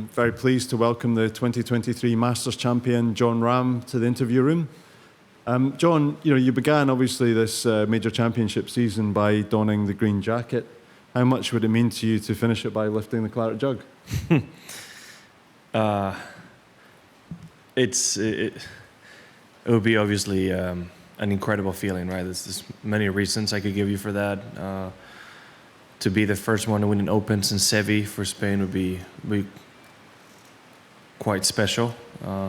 Very pleased to welcome the 2023 Masters champion, Jon Rahm, to the interview room. Jon, you began obviously this major championship season by donning the green jacket. How much would it mean to you to finish it by lifting the claret jug? It would be obviously an incredible feeling, right? There's many reasons I could give you for that. To be the first one to win an Open since Sevi for Spain would be quite special.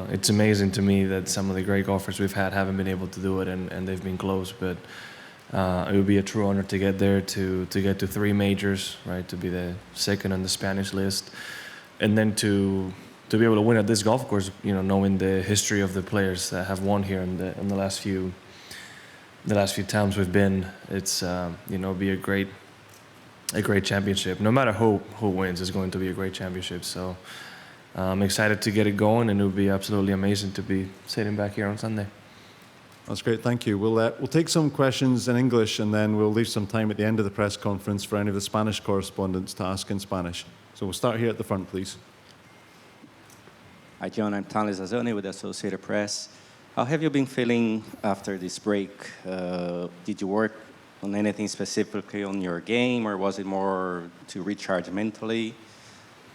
It's amazing to me that some of the great golfers we've had haven't been able to do it, and they've been close. But it would be a true honor to get there, to get to 3 majors, right? To be the second on the Spanish list, and then to be able to win at this golf course. Knowing the history of the players that have won here in the last few times we've been, it's be a great championship. No matter who wins, it's going to be a great championship. So I'm excited to get it going, and it would be absolutely amazing to be sitting back here on Sunday. That's great, thank you. We'll take some questions in English, and then we'll leave some time at the end of the press conference for any of the Spanish correspondents to ask in Spanish. So we'll start here at the front, please. Hi, Jon. I'm Thales Azzoni with the Associated Press. How have you been feeling after this break? Did you work on anything specifically on your game, or was it more to recharge mentally?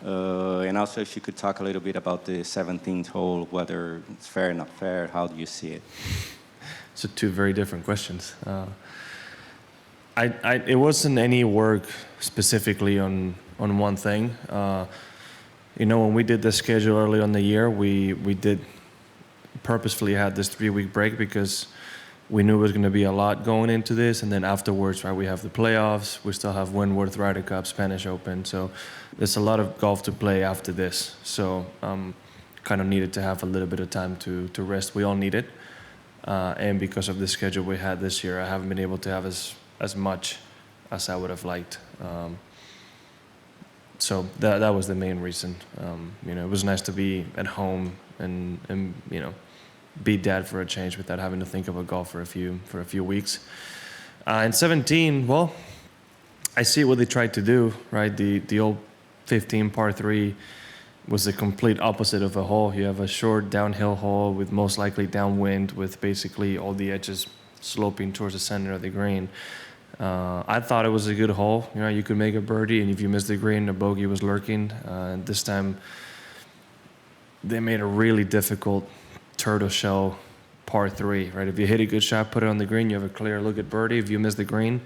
And also, if you could talk a little bit about the 17th hole, whether it's fair or not fair, how do you see it? So 2 very different questions. It wasn't any work specifically on one thing. When we did the schedule early on the year, we did purposefully had this 3-week break because we knew it was going to be a lot going into this, and then afterwards, right, we have the playoffs, we still have Wentworth Ryder Cup, Spanish Open, so there's a lot of golf to play after this. So kind of needed to have a little bit of time to rest. We all need it, and because of the schedule we had this year, I haven't been able to have as much as I would have liked. So that was the main reason. It was nice to be at home and be dad for a change without having to think about golf for a few weeks. In 17, well, I see what they tried to do, right? The old 15 par 3 was the complete opposite of a hole. You have a short downhill hole with most likely downwind, with basically all the edges sloping towards the center of the green. I thought it was a good hole. You could make a birdie, and if you missed the green, a bogey was lurking. And this time, they made a really difficult turtle shell par 3, right? If you hit a good shot, put it on the green, you have a clear look at birdie. If you miss the green,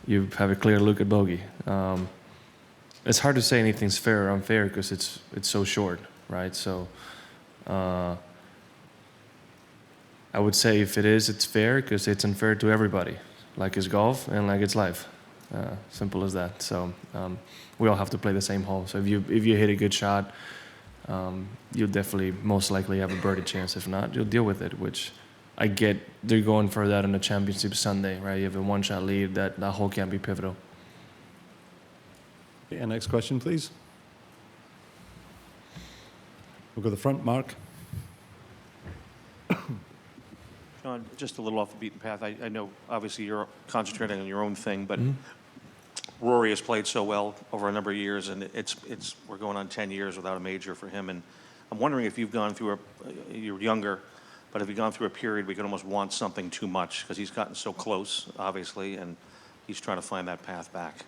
you have a clear look at bogey. It's hard to say anything's fair or unfair because it's so short, right? So I would say if it is, it's fair because it's unfair to everybody, like it's golf and like it's life. Simple as that. So we all have to play the same hole. So if you hit a good shot, you'll definitely most likely have a birdie chance. If not, you'll deal with it, which I get. They're going for that on the championship Sunday, right? You have a 1-shot lead. That hole can't be pivotal. Okay, next question, please. We'll go to the front, Mark. Jon, just a little off the beaten path. I know obviously you're concentrating on your own thing, but Rory has played so well over a number of years, and we're going on 10 years without a major for him. And I'm wondering if you've gone through you're younger, but have you gone through a period where you can almost want something too much because he's gotten so close, obviously, and he's trying to find that path back?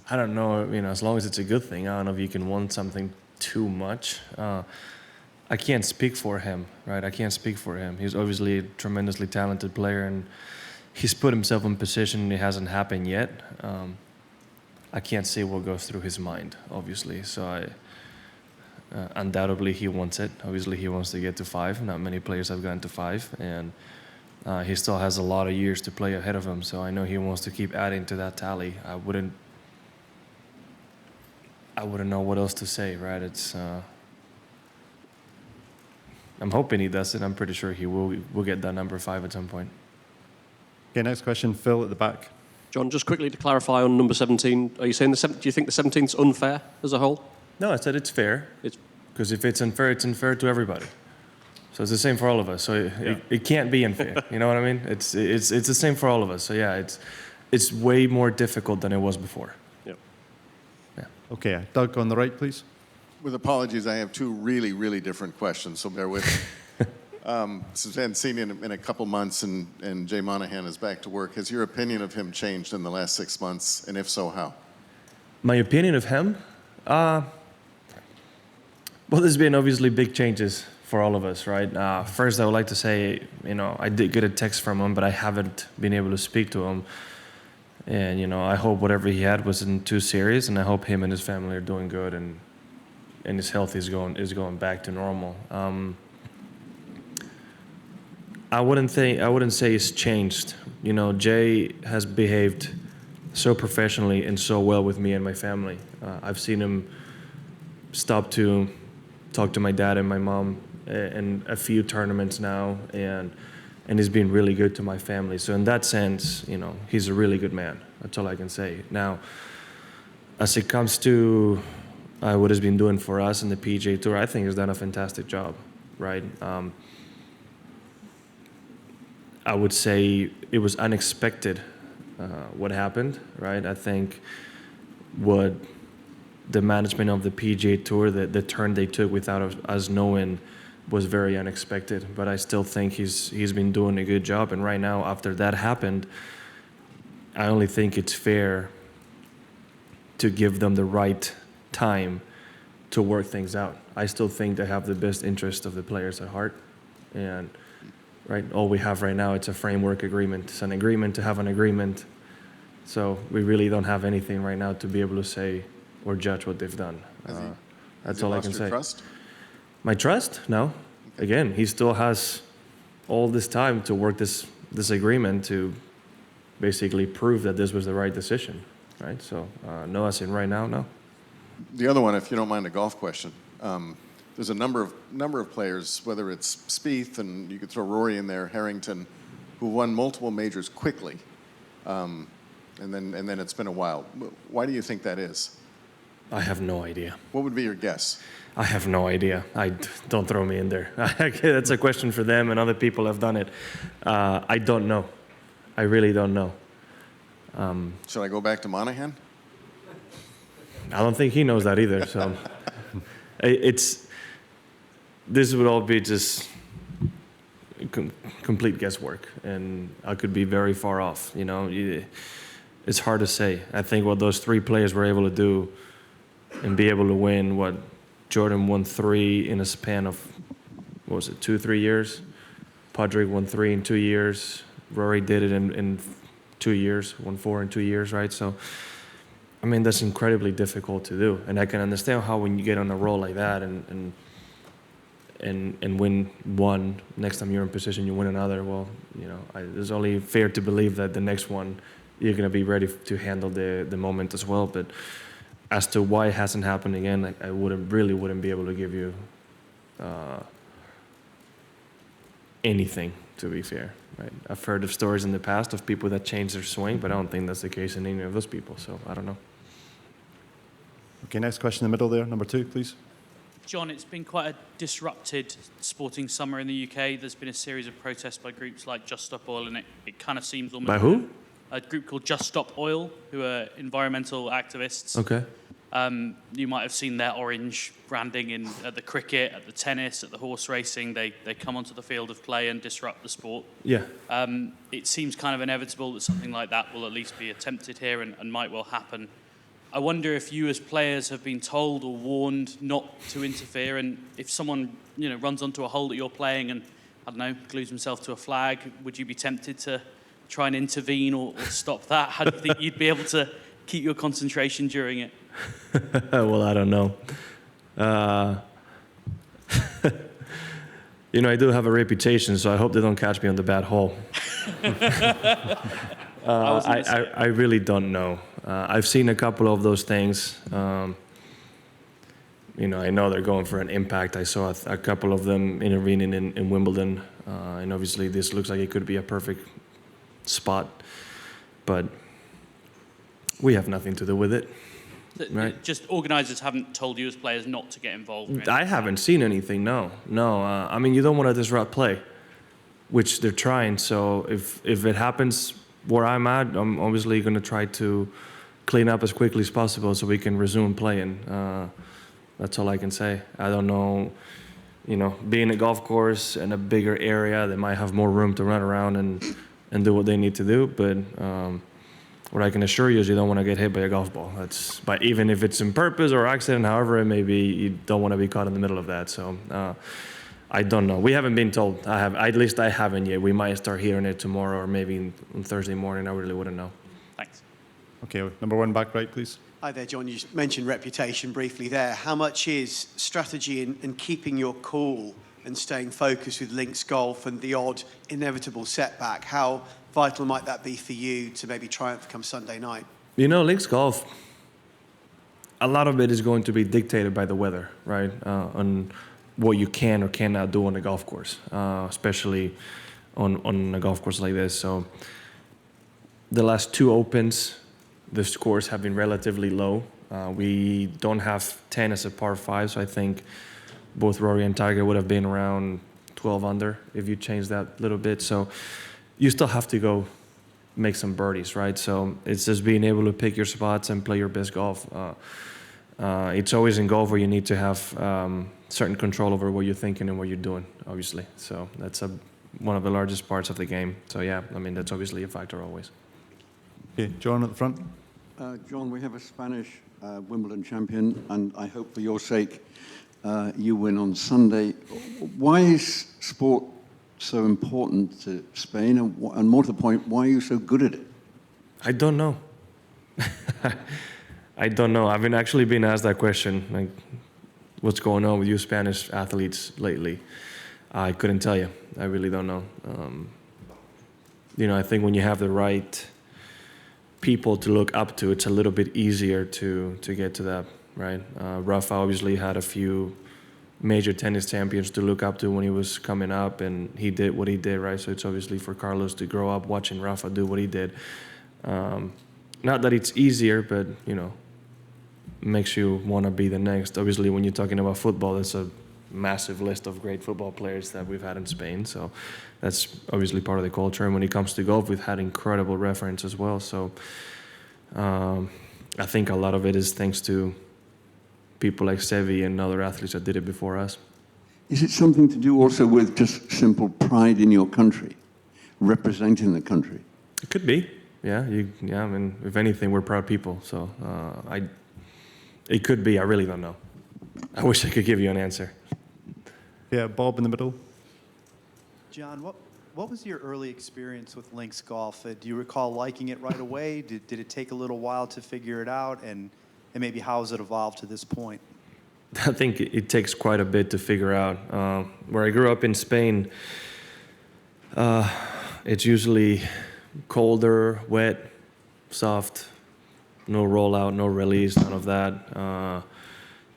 I don't know, as long as it's a good thing. I don't know if you can want something too much. I can't speak for him, right? I can't speak for him. He's obviously a tremendously talented player, and he's put himself in position and it hasn't happened yet. I can't say what goes through his mind, obviously. So undoubtedly he wants it. Obviously he wants to get to 5. Not many players have gotten to 5, and he still has a lot of years to play ahead of him. So I know he wants to keep adding to that tally. I wouldn't know what else to say, right? I'm hoping he does it. I'm pretty sure he will get that number 5 at some point. Okay, next question, Phil at the back. Jon, just quickly to clarify on number 17, are you saying do you think the 17th's unfair as a whole? No, I said it's fair. Because if it's unfair to everybody. So it's the same for all of us. So it can't be unfair. You know what I mean? It's the same for all of us. So yeah, it's way more difficult than it was before. Yep. Yeah. Okay, Doug on the right, please. With apologies, I have two really, really different questions, so bear with me. Since I haven't seen you in a couple months and Jay Monahan is back to work, has your opinion of him changed in the last 6 months, and if so, how? My opinion of him? Well, there's been obviously big changes for all of us, right? First, I would like to say, I did get a text from him, but I haven't been able to speak to him. And, I hope whatever he had wasn't too serious, and I hope him and his family are doing good and his health is going back to normal. I wouldn't say it's changed. Jay has behaved so professionally and so well with me and my family. I've seen him stop to talk to my dad and my mom in a few tournaments now, and he's been really good to my family. So in that sense, he's a really good man. That's all I can say. Now, as it comes to what he's been doing for us in the PGA Tour, I think he's done a fantastic job, right? I would say it was unexpected what happened, right? I think what the management of the PGA Tour, the turn they took without us knowing, was very unexpected. But I still think he's been doing a good job. And right now, after that happened, I only think it's fair to give them the right time to work things out. I still think they have the best interest of the players at heart. And right, all we have right now, it's a framework agreement. It's an agreement to have an agreement. So we really don't have anything right now to be able to say or judge what they've done. That's all I can say. Trust? My trust? No. Again, he still has all this time to work this agreement to basically prove that this was the right decision, right? So no, as in right now, no. The other one, if you don't mind, a golf question. There's a number of players, whether it's Spieth, and you could throw Rory in there, Harrington, who won multiple majors quickly, and then it's been a while. Why do you think that is? I have no idea. What would be your guess? I have no idea. Don't throw me in there. That's a question for them, and other people have done it. I don't know. I really don't know. Should I go back to Monahan? I don't think he knows that either. So this would all be just complete guesswork, and I could be very far off. It's hard to say. I think what those three players were able to do and be able to win, what Jordan won 3 in a span of, 2-3 years? Padraig won 3 in 2 years. Rory did it in 2 years, won 4 in 2 years, right? So, that's incredibly difficult to do. And I can understand how when you get on a roll like that and win one, next time you're in position, you win another, well, it's only fair to believe that the next one, you're going to be ready to handle the moment as well. But as to why it hasn't happened again, I wouldn't be able to give you anything, to be fair. Right? I've heard of stories in the past of people that changed their swing, but I don't think that's the case in any of those people, so I don't know. Okay, next question in the middle there, number 2, please. Jon, it's been quite a disrupted sporting summer in the UK. There's been a series of protests by groups like Just Stop Oil, and it kind of seems almost... By who? A group called Just Stop Oil, who are environmental activists. Okay. You might have seen their orange branding at the cricket, at the tennis, at the horse racing. They come onto the field of play and disrupt the sport. Yeah. It seems kind of inevitable that something like that will at least be attempted here and might well happen. I wonder if you as players have been told or warned not to interfere, and if someone runs onto a hole that you're playing and, I don't know, glues himself to a flag, would you be tempted to try and intervene or stop that? How do you think you'd be able to keep your concentration during it? Well, I don't know. I do have a reputation, so I hope they don't catch me on the bad hole. I really don't know. I've seen a couple of those things. I know they're going for an impact. I saw a couple of them intervening in Wimbledon, and obviously this looks like it could be a perfect spot, but we have nothing to do with it. Right. Just organisers haven't told you as players not to get involved? I haven't seen anything, no. You don't want to disrupt play, which they're trying. So if it happens where I'm at, I'm obviously going to try to clean up as quickly as possible so we can resume playing. That's all I can say. I don't know, being a golf course in a bigger area, they might have more room to run around and do what they need to do. But what I can assure you is you don't want to get hit by a golf ball. But even if it's on purpose or accident, however it may be, you don't want to be caught in the middle of that. So I don't know. We haven't been told. At least I haven't yet. We might start hearing it tomorrow or maybe on Thursday morning. I really wouldn't know. Thanks. Okay, number one back right, please. Hi there, John. You mentioned reputation briefly there. How much is strategy in keeping your cool and staying focused with links golf and the odd inevitable setback? How vital might that be for you to maybe triumph come Sunday night? Links golf, a lot of it is going to be dictated by the weather, right? On what you can or cannot do on a golf course, especially on a golf course like this. So the last two Opens, the scores have been relatively low. We don't have 10 as a par 5, so I think both Rory and Tiger would have been around 12 under if you change that little bit. So you still have to go make some birdies, right? So it's just being able to pick your spots and play your best golf. It's always in golf where you need to have certain control over what you're thinking and what you're doing, obviously. So that's one of the largest parts of the game. So yeah, that's obviously a factor always. Okay, John at the front. John, we have a Spanish Wimbledon champion, and I hope for your sake you win on Sunday. Why is sport so important to Spain, and more to the point, why are you so good at it? I don't know. I don't know. I've actually been asked that question, like, what's going on with you Spanish athletes lately? I couldn't tell you. I really don't know. I think when you have the right people to look up to, it's a little bit easier to get to that, right? Rafa obviously had a few major tennis champions to look up to when he was coming up, and he did what he did, right? So it's obviously for Carlos to grow up watching Rafa do what he did. Not that it's easier, but, makes you want to be the next. Obviously, when you're talking about football, there's a massive list of great football players that we've had in Spain. So that's obviously part of the culture. And when it comes to golf, we've had incredible reference as well. So I think a lot of it is thanks to people like Sevi and other athletes that did it before us. Is it something to do also with just simple pride in your country, representing the country? It could be, yeah. If anything, we're proud people. So it could be. I really don't know. I wish I could give you an answer. Yeah, Bob in the middle. John, what was your early experience with links golf? Do you recall liking it right away? Did it take a little while to figure it out? And maybe how has it evolved to this point? I think it takes quite a bit to figure out. Where I grew up in Spain, it's usually colder, wet, soft, no rollout, no release, none of that.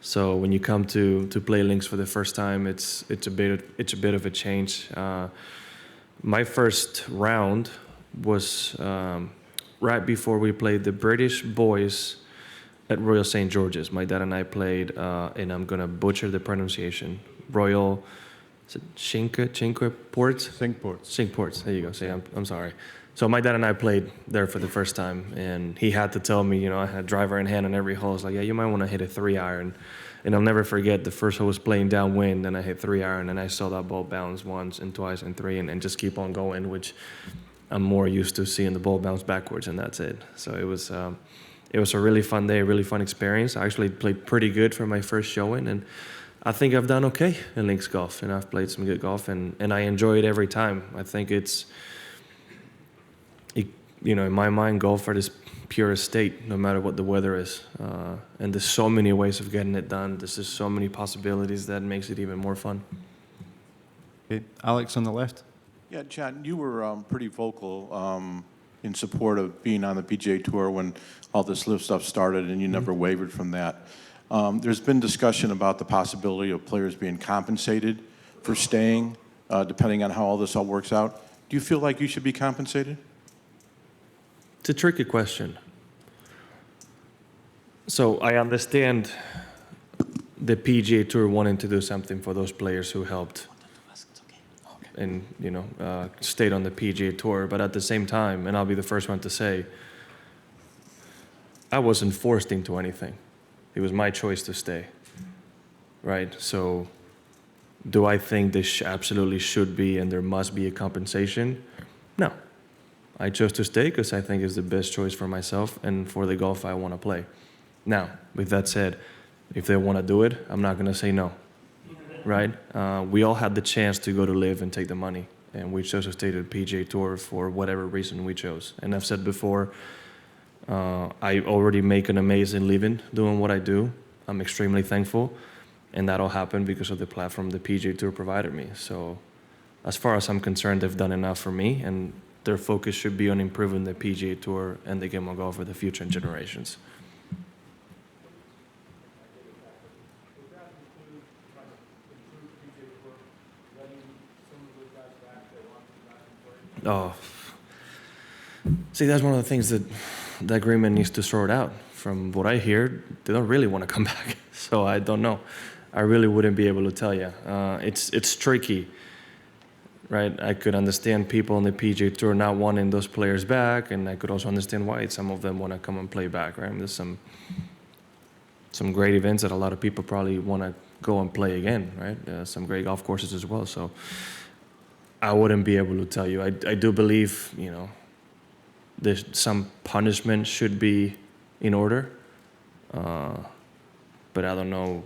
So when you come to play links for the first time, it's a bit of a change. My first round was right before we played the British boys at Royal St. George's. My dad and I played, and I'm gonna butcher the pronunciation. Royal, is it Cinque Ports? Cinque Ports. Cinque Ports. There you go. See, I'm sorry. So my dad and I played there for the first time, and he had to tell me, I had driver in hand on every hole. It's like, yeah, you might want to hit a 3-iron. And I'll never forget the first hole was playing downwind, and I hit 3-iron, and I saw that ball bounce once and twice and three, and just keep on going, which I'm more used to seeing the ball bounce backwards, and that's it. So it was a really fun day, a really fun experience. I actually played pretty good for my first showing, and I think I've done okay in links golf, and I've played some good golf, and I enjoy it every time. I think in my mind, golf at its purest state, no matter what the weather is. And there's so many ways of getting it done. There's just so many possibilities that makes it even more fun. Okay, Alex on the left. Yeah, John, you were pretty vocal in support of being on the PGA Tour when all this live stuff started, and you never wavered from that. There's been discussion about the possibility of players being compensated for staying, depending on how all this all works out. Do you feel like you should be compensated? It's a tricky question. So I understand the PGA Tour wanting to do something for those players who helped and stayed on the PGA Tour, but at the same time, and I'll be the first one to say, I wasn't forced into anything. It was my choice to stay, right? So do I think this absolutely should be and there must be a compensation? No. I chose to stay because I think it's the best choice for myself and for the golf I want to play. Now, with that said, if they want to do it, I'm not going to say no, right? We all had the chance to go to live and take the money, and we chose to stay to the PGA Tour for whatever reason we chose. And I've said before, I already make an amazing living doing what I do. I'm extremely thankful, and that all happened because of the platform the PGA Tour provided me. So as far as I'm concerned, they've done enough for me, and their focus should be on improving the PGA Tour and the game of golf for the future generations. Oh, see, that's one of the things that the agreement needs to sort out. From what I hear, they don't really want to come back. So I don't know. I really wouldn't be able to tell you. It's tricky, right? I could understand people on the PGA Tour not wanting those players back, and I could also understand why some of them want to come and play back, right? There's some great events that a lot of people probably want to go and play again, right? Some great golf courses as well. So I wouldn't be able to tell you. I do believe, there's some punishment should be in order, but I don't know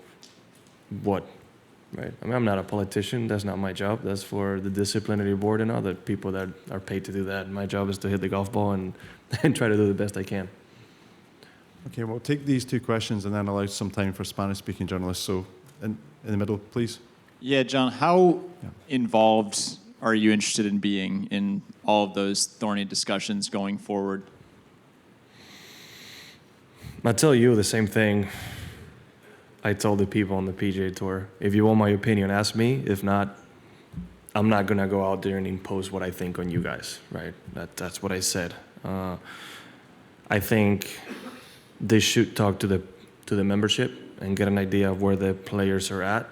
what, right? I mean, I'm not a politician. That's not my job. That's for the disciplinary board and other people that are paid to do that. My job is to hit the golf ball and try to do the best I can. Okay, we'll take these two questions and then allow some time for Spanish-speaking journalists. So in the middle, please. Yeah, John, how involved are you interested in being in all of those thorny discussions going forward? I tell you the same thing I told the people on the PGA Tour. If you want my opinion, ask me. If not, I'm not going to go out there and impose what I think on you guys, right? That's what I said. I think they should talk to the membership and get an idea of where the players are at.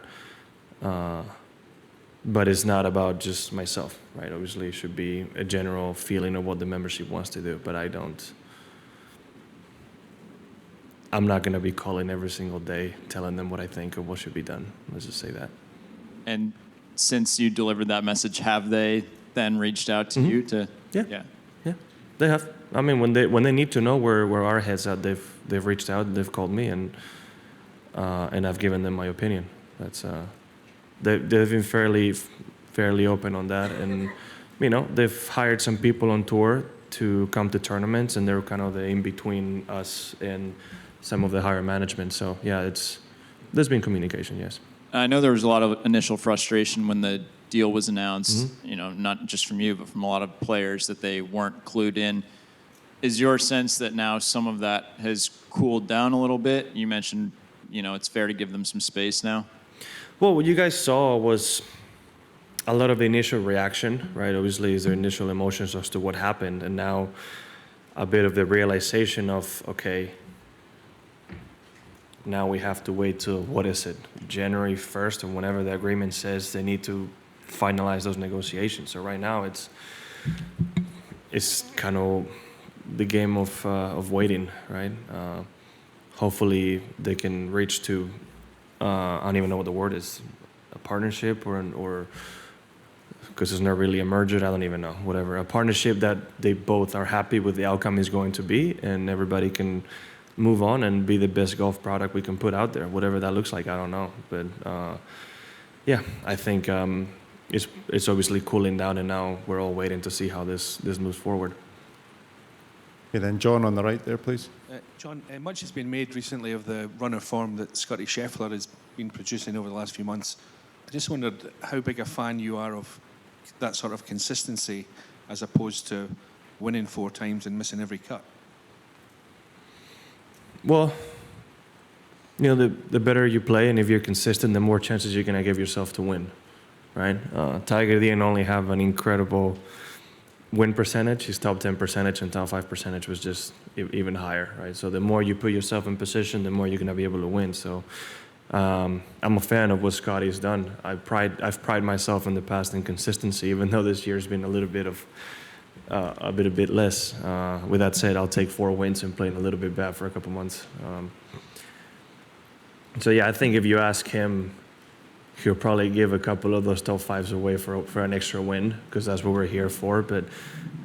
But it's not about just myself, right? Obviously, it should be a general feeling of what the membership wants to do, but I'm not going to be calling every single day telling them what I think of what should be done. Let's just say that. And since you delivered that message, have they then reached out to you to? Yeah, they have. I mean, when they need to know where our head's at, they've reached out, they've called me, and I've given them my opinion. That's they've been fairly open on that, and they've hired some people on tour to come to tournaments, and they're kind of the in between us and some of the higher management. So yeah, there's been communication, yes. I know there was a lot of initial frustration when the deal was announced, not just from you, but from a lot of players that they weren't clued in. Is your sense that now some of that has cooled down a little bit? You mentioned, it's fair to give them some space now. Well, what you guys saw was a lot of the initial reaction, right? Obviously, is their initial emotions as to what happened, and now a bit of the realization of, okay, now we have to wait till, what is it, January 1st, or whenever the agreement says they need to finalize those negotiations. So right now it's kind of the game of waiting, right? Hopefully they can reach to, I don't even know what the word is, a partnership or because it's not really a merger, I don't even know, whatever. A partnership that they both are happy with the outcome is going to be, and everybody can move on and be the best golf product we can put out there, whatever that looks like, I don't know. But yeah, I think it's obviously cooling down, and now we're all waiting to see how this moves forward. Okay, then John on the right there, please. John, much has been made recently of the run of form that Scotty Scheffler has been producing over the last few months. I just wondered how big a fan you are of that sort of consistency as opposed to winning 4 times and missing every cut. Well, the better you play, and if you're consistent, the more chances you're going to give yourself to win, right? Tiger didn't only have an incredible win percentage, his top 10 percentage and top 5 percentage was just even higher, right? So the more you put yourself in position, the more you're going to be able to win. So I'm a fan of what Scotty's done. I've prided myself in the past in consistency, even though this year's been a little bit of a bit less. With that said, I'll take 4 wins and playing a little bit bad for a couple months. So yeah, I think if you ask him, he'll probably give a couple of those top 5s away for an extra win, because that's what we're here for. But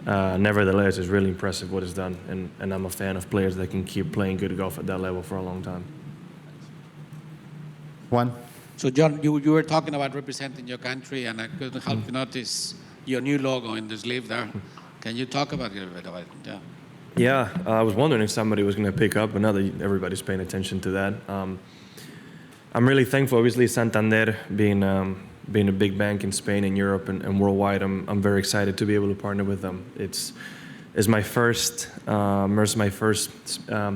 nevertheless, it's really impressive what he's done, and I'm a fan of players that can keep playing good golf at that level for a long time. Juan? So, John, you were talking about representing your country, and I couldn't help you notice your new logo in the sleeve there. Can you talk about it a bit about it? Yeah. Yeah, I was wondering if somebody was going to pick up, but now that everybody's paying attention to that. I'm really thankful, obviously, Santander being a big bank in Spain and Europe and worldwide. I'm very excited to be able to partner with them. It's my first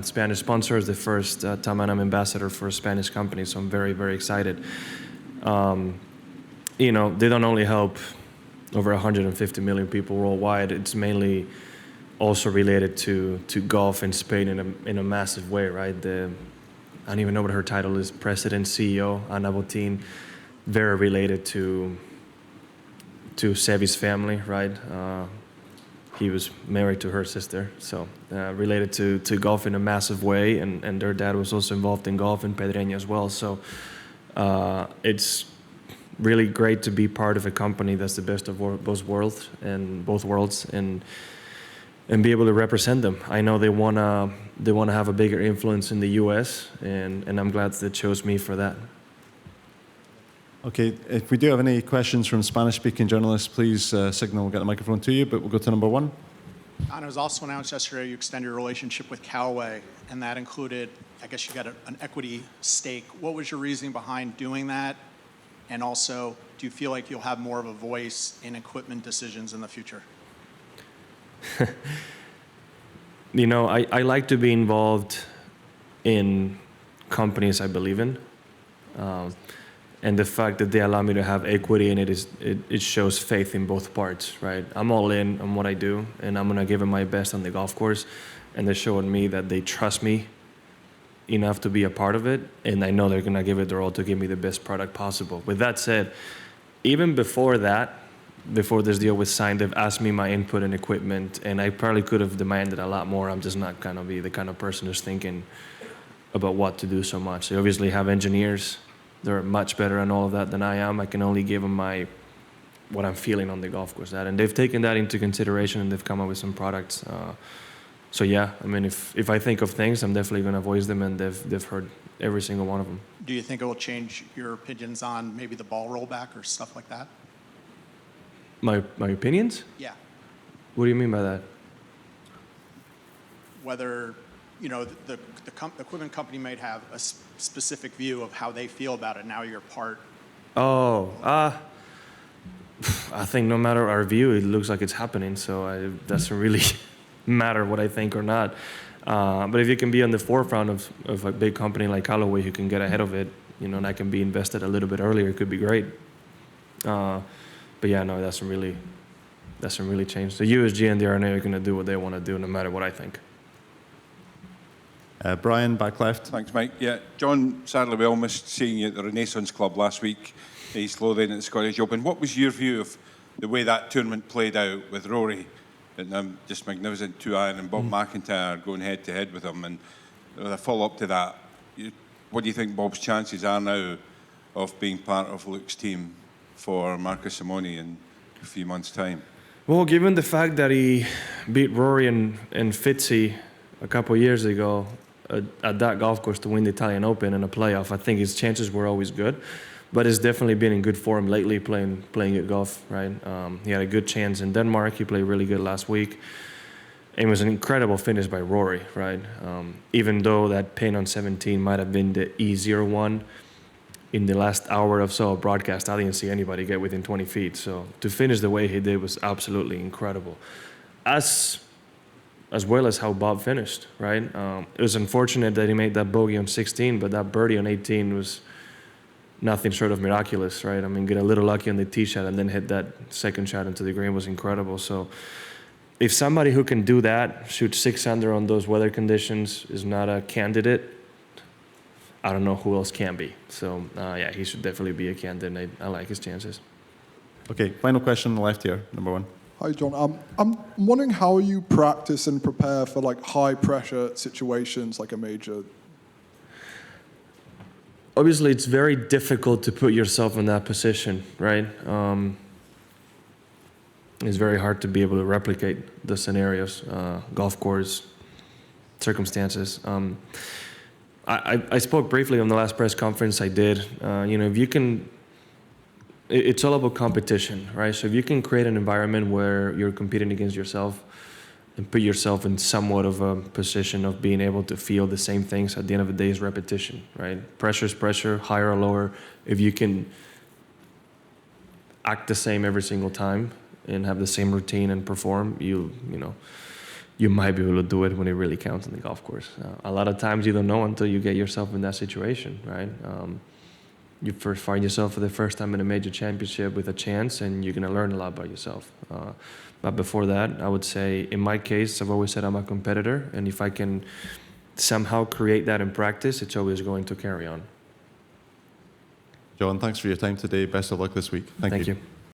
Spanish sponsor, it's the first time I'm ambassador for a Spanish company, so I'm very, very excited. You know, they don't only help over 150 million people worldwide. It's mainly also related to golf in Spain in a massive way, right? I don't even know what her title is, President, CEO, Ana Botín, very related to Sevi's family, right? He was married to her sister, so related to golf in a massive way, and their dad was also involved in golf in Pedreña as well. So it's really great to be part of a company that's the best of both worlds, and be able to represent them. I know they wanna have a bigger influence in the U.S., and I'm glad they chose me for that. Okay, if we do have any questions from Spanish-speaking journalists, please signal, we'll get the microphone to you, but we'll go to number 1. And it was also announced yesterday you extended your relationship with Callaway, and that included, I guess you got an equity stake. What was your reasoning behind doing that? And also, do you feel like you'll have more of a voice in equipment decisions in the future? You know, I like to be involved in companies I believe in. And the fact that they allow me to have equity in it shows faith in both parts, right? I'm all in on what I do, and I'm gonna give it my best on the golf course, and they're showing me that they trust me enough to be a part of it, and I know they're gonna give it their all to give me the best product possible. With that said, even before this deal was signed, they've asked me my input and equipment, and I probably could have demanded a lot more. I'm just not gonna be the kind of person who's thinking about what to do so much. They obviously have engineers. They're much better on all of that than I am. I can only give them what I'm feeling on the golf course. And they've taken that into consideration, and they've come up with some products. So yeah, I mean, if I think of things, I'm definitely going to voice them, and they've heard every single one of them. Do you think it will change your opinions on maybe the ball rollback or stuff like that? My opinions? Yeah. What do you mean by that? Whether, you know, the equipment company might have a specific view of how they feel about it. Now you're part. Oh, I think no matter our view, it looks like it's happening. So it doesn't really matter what I think or not. But if you can be on the forefront of a big company like Callaway who can get ahead of it, you know, and I can be invested a little bit earlier, it could be great. But yeah, no, it doesn't really change. The USG and the RNA are going to do what they want to do, no matter what I think. Brian, back left. Thanks, Mike. Yeah, John, sadly, we all missed seeing you at the Renaissance Club last week. He's Lothian at the Scottish Open. What was your view of the way that tournament played out with Rory and just magnificent 2-iron and Bob McIntyre going head-to-head with him? And with a follow-up to that, what do you think Bob's chances are now of being part of Luke's team for Marcus Simone in a few months' time? Well, given the fact that he beat Rory and Fitzy a couple of years ago at that golf course to win the Italian Open in a playoff, I think his chances were always good. But he's definitely been in good form lately playing good golf, right? He had a good chance in Denmark. He played really good last week. And it was an incredible finish by Rory, right? Even though that pin on 17 might have been the easier one, in the last hour or so of broadcast, I didn't see anybody get within 20 feet. So to finish the way he did was absolutely incredible. As well as how Bob finished, right? It was unfortunate that he made that bogey on 16, but that birdie on 18 was nothing short of miraculous, right? I mean, get a little lucky on the tee shot and then hit that second shot into the green was incredible. So if somebody who can do that, shoot 6 under on those weather conditions, is not a candidate, I don't know who else can be. So yeah, he should definitely be a candidate. I like his chances. Okay, final question on the left here, number 1. Hi, John. I'm wondering how you practice and prepare for like high pressure situations like a major. Obviously, it's very difficult to put yourself in that position, right? It's very hard to be able to replicate the scenarios, golf course, circumstances. I spoke briefly on the last press conference I did. If you can, it's all about competition, right? So if you can create an environment where you're competing against yourself and put yourself in somewhat of a position of being able to feel the same things, at the end of the day is repetition, right? Pressure is pressure, higher or lower. If you can act the same every single time and have the same routine and perform, you might be able to do it when it really counts on the golf course. A lot of times you don't know until you get yourself in that situation, right? You first find yourself for the first time in a major championship with a chance, and you're going to learn a lot about yourself. But before that, I would say, in my case, I've always said I'm a competitor, and if I can somehow create that in practice, it's always going to carry on. Jon, thanks for your time today. Best of luck this week. Thank you.